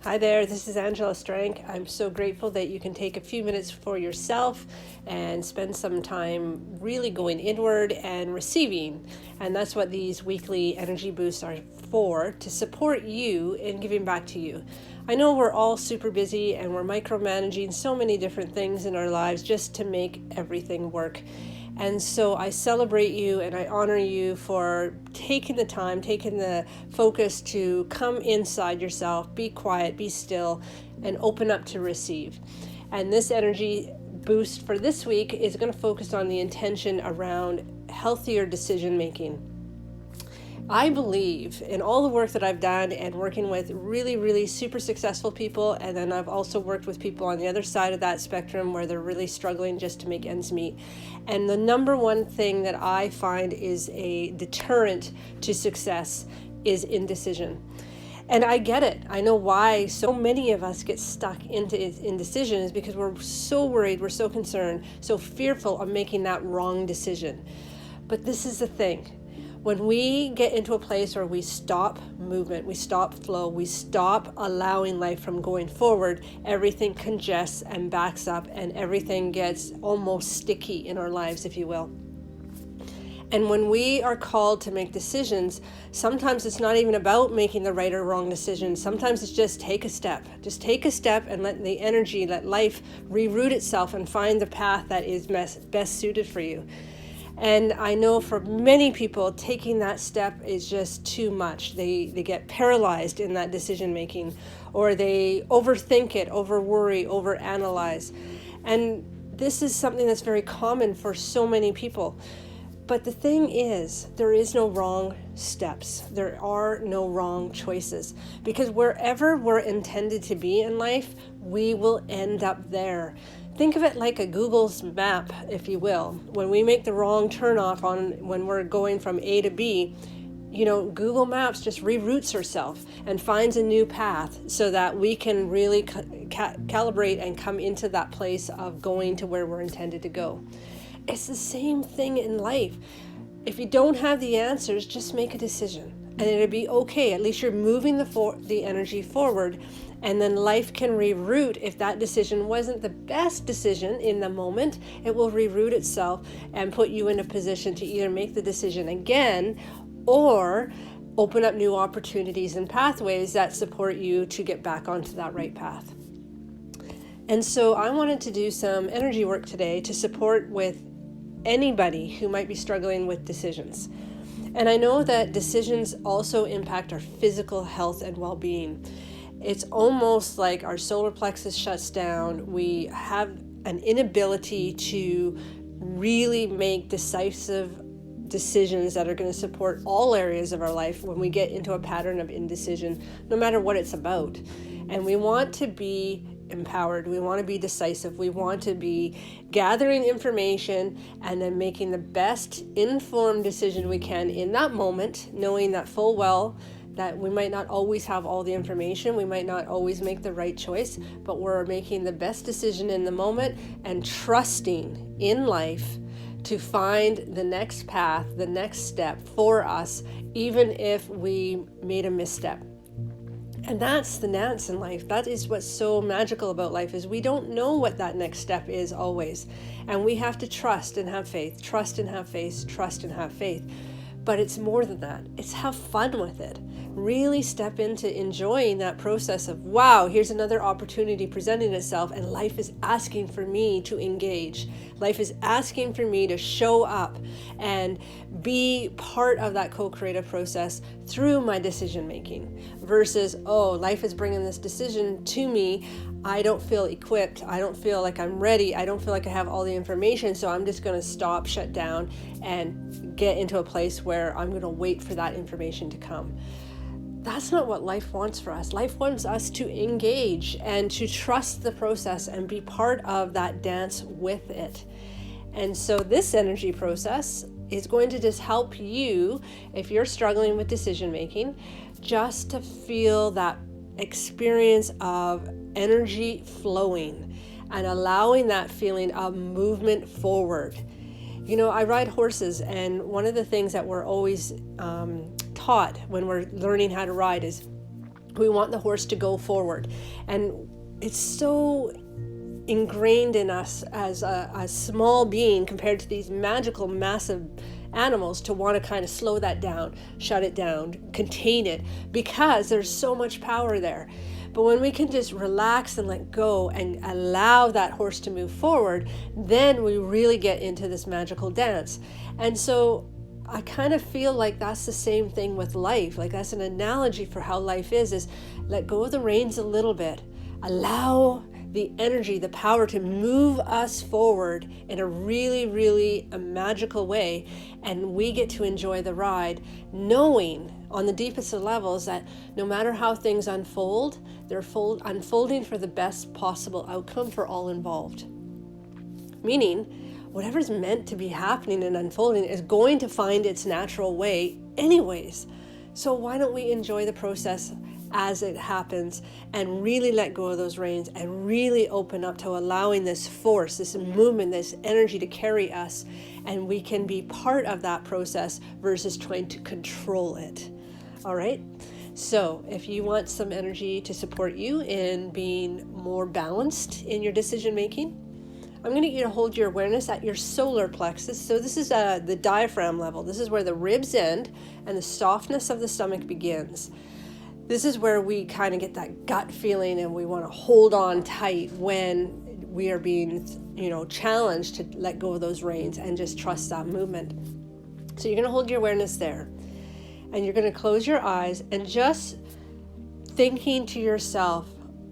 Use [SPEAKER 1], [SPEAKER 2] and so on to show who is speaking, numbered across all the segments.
[SPEAKER 1] Hi there, this is Angela Strank. I'm so grateful that you can take a few minutes for yourself and spend some time really going inward and receiving. And that's what these weekly energy boosts are for, to support you in giving back to you. I know we're all super busy and we're micromanaging so many different things in our lives just to make everything work. And so I celebrate you and I honor you for taking the time, taking the focus to come inside yourself, be quiet, be still, and open up to receive. And this energy boost for this week is going to focus on the intention around healthier decision making. I believe in all the work that I've done and working with really super successful people, and then I've also worked with people on the other side of that spectrum where they're really struggling just to make ends meet. And the number one thing that I find is a deterrent to success is indecision. And I get it. I know why so many of us get stuck into indecision is because we're so worried, we're so concerned, so fearful of making that wrong decision. But this is the thing. When we get into a place where we stop movement, we stop flow, we stop allowing life from going forward, everything congests and backs up and everything gets almost sticky in our lives, if you will. And when we are called to make decisions, sometimes it's not even about making the right or wrong decision. Sometimes it's just take a step. Just take a step and let the energy, let life reroute itself and find the path that is best suited for you. And I know for many people, taking that step is just too much. They get paralyzed in that decision making, or they overthink it, over worry, over analyze. And this is something that's very common for so many people. But the thing is, there is no wrong steps. There are no wrong choices. Because wherever we're intended to be in life, we will end up there. Think of it like a Google's map, if you will. When we make the wrong turnoff when we're going from A to B, Google Maps just reroutes herself and finds a new path so that we can really calibrate and come into that place of going to where we're intended to go. It's the same thing in life. If you don't have the answers, just make a decision and it'll be okay. At least you're moving the energy forward, and then life can reroute. If that decision wasn't the best decision in the moment, it will reroute itself and put you in a position to either make the decision again or open up new opportunities and pathways that support you to get back onto that right path. And so I wanted to do some energy work today to support with anybody who might be struggling with decisions. And I know that decisions also impact our physical health and well-being. It's almost like our solar plexus shuts down. We have an inability to really make decisive decisions that are going to support all areas of our life when we get into a pattern of indecision, no matter what it's about. And we want to be empowered. We want to be decisive. We want to be gathering information and then making the best informed decision we can in that moment, knowing that full well that we might not always have all the information, we might not always make the right choice, but we're making the best decision in the moment and trusting in life to find the next path, the next step for us, even if we made a misstep. And that's the dance in life. That is what's so magical about life, is we don't know what that next step is always. And we have to trust and have faith, trust and have faith, trust and have faith. But it's more than that. It's have fun with it. Really step into enjoying that process of, wow, here's another opportunity presenting itself, and life is asking for me to engage. Life is asking for me to show up and be part of that co-creative process through my decision making, versus, oh, life is bringing this decision to me. I don't feel equipped. I don't feel like I'm ready. I don't feel like I have all the information. So I'm just going to stop, shut down, and get into a place where I'm going to wait for that information to come. That's not what life wants for us. Life wants us to engage and to trust the process and be part of that dance with it. And so this energy process is going to just help you, if you're struggling with decision making, just to feel that experience of energy flowing and allowing that feeling of movement forward. I ride horses, and one of the things that we're always taught when we're learning how to ride is We want the horse to go forward. And it's so ingrained in us as a small being compared to these magical, massive animals to want to kind of slow that down, shut it down, contain it, because there's so much power there. But when we can just relax and let go and allow that horse to move forward, then we really get into this magical dance. And so I kind of feel like that's the same thing with life. Like that's an analogy for how life is let go of the reins a little bit. Allow the energy, the power to move us forward in a really, really a magical way. And we get to enjoy the ride, knowing on the deepest of levels that no matter how things unfold, they're unfolding for the best possible outcome for all involved. Meaning, whatever's meant to be happening and unfolding is going to find its natural way anyways. So why don't we enjoy the process as it happens and really let go of those reins and really open up to allowing this force, this movement, this energy to carry us, and we can be part of that process versus trying to control it. All right? So if you want some energy to support you in being more balanced in your decision making, I'm going to get you to hold your awareness at your solar plexus. So this is the diaphragm level. This is where the ribs end and the softness of the stomach begins. This is where we kind of get that gut feeling and we want to hold on tight when we are being, challenged to let go of those reins and just trust that movement. So you're going to hold your awareness there and you're going to close your eyes and just thinking to yourself,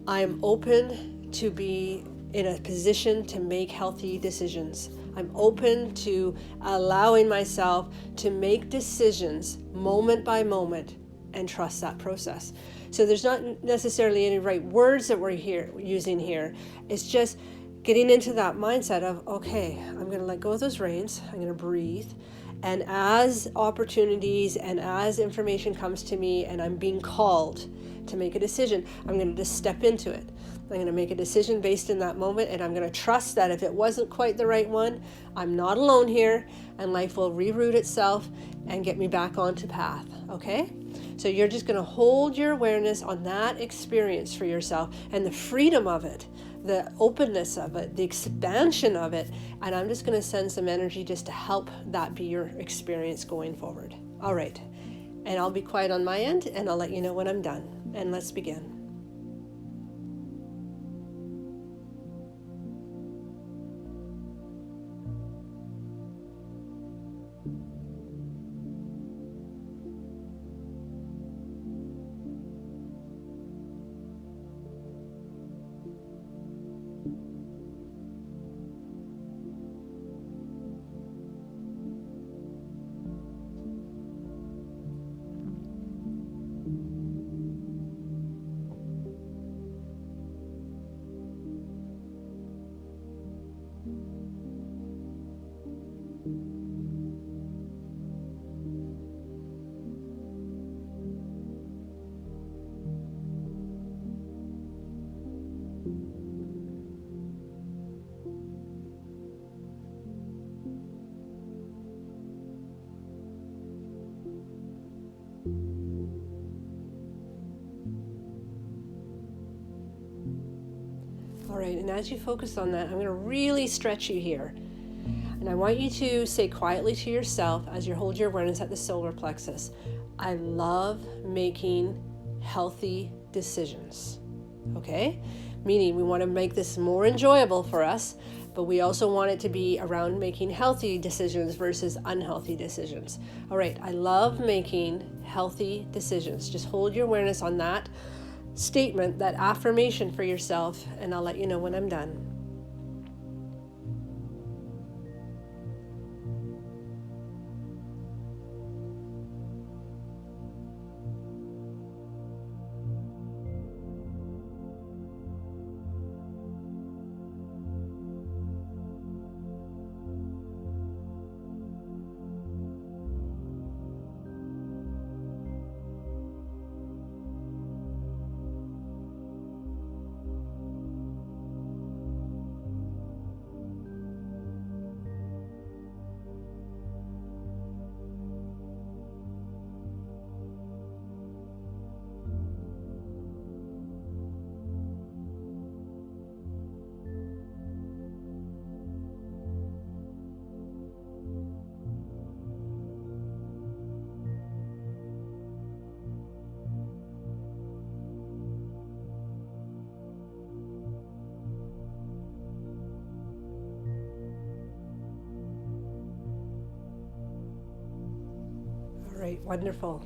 [SPEAKER 1] I'm open to be in a position to make healthy decisions. I'm open to allowing myself to make decisions moment by moment and trust that process. So there's not necessarily any right words that we're using here. It's just getting into that mindset of, okay, I'm going to let go of those reins. I'm going to breathe. And as opportunities and as information comes to me and I'm being called to make a decision, I'm going to just step into it. I'm going to make a decision based in that moment, and I'm going to trust that if it wasn't quite the right one, I'm not alone here, and life will reroute itself and get me back onto path, okay? So you're just going to hold your awareness on that experience for yourself and the freedom of it, the openness of it, the expansion of it, and I'm just going to send some energy just to help that be your experience going forward. All right, and I'll be quiet on my end, and I'll let you know when I'm done, and let's begin. All right, and as you focus on that, I'm going to really stretch you here. And I want you to say quietly to yourself as you hold your awareness at the solar plexus, I love making healthy decisions. Okay? Meaning we want to make this more enjoyable for us, but we also want it to be around making healthy decisions versus unhealthy decisions. All right, I love making healthy decisions. Just hold your awareness on that statement, that affirmation for yourself, and I'll let you know when I'm done. right, wonderful.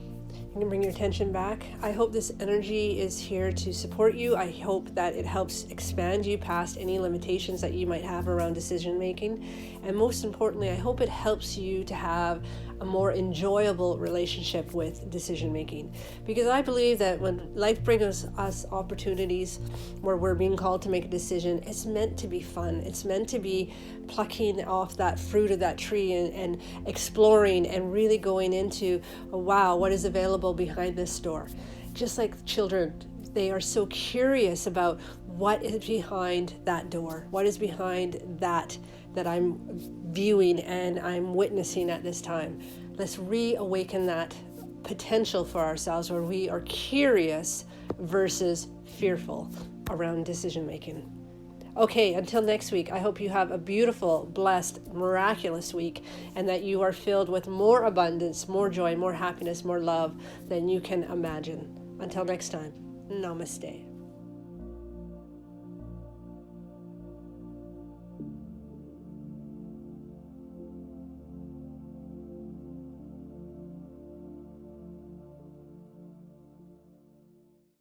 [SPEAKER 1] You can bring your attention back. I hope this energy is here to support you. I hope that it helps expand you past any limitations that you might have around decision making. And most importantly, I hope it helps you to have a more enjoyable relationship with decision making. Because I believe that when life brings us opportunities where we're being called to make a decision, it's meant to be fun. It's meant to be plucking off that fruit of that tree and exploring and really going into, oh, wow, what is available behind this door. Just like children, they are so curious about what is behind that door, what is behind that I'm viewing and I'm witnessing at this time. Let's reawaken that potential for ourselves where we are curious versus fearful around decision making. Okay, until next week, I hope you have a beautiful, blessed, miraculous week and that you are filled with more abundance, more joy, more happiness, more love than you can imagine. Until next time, namaste.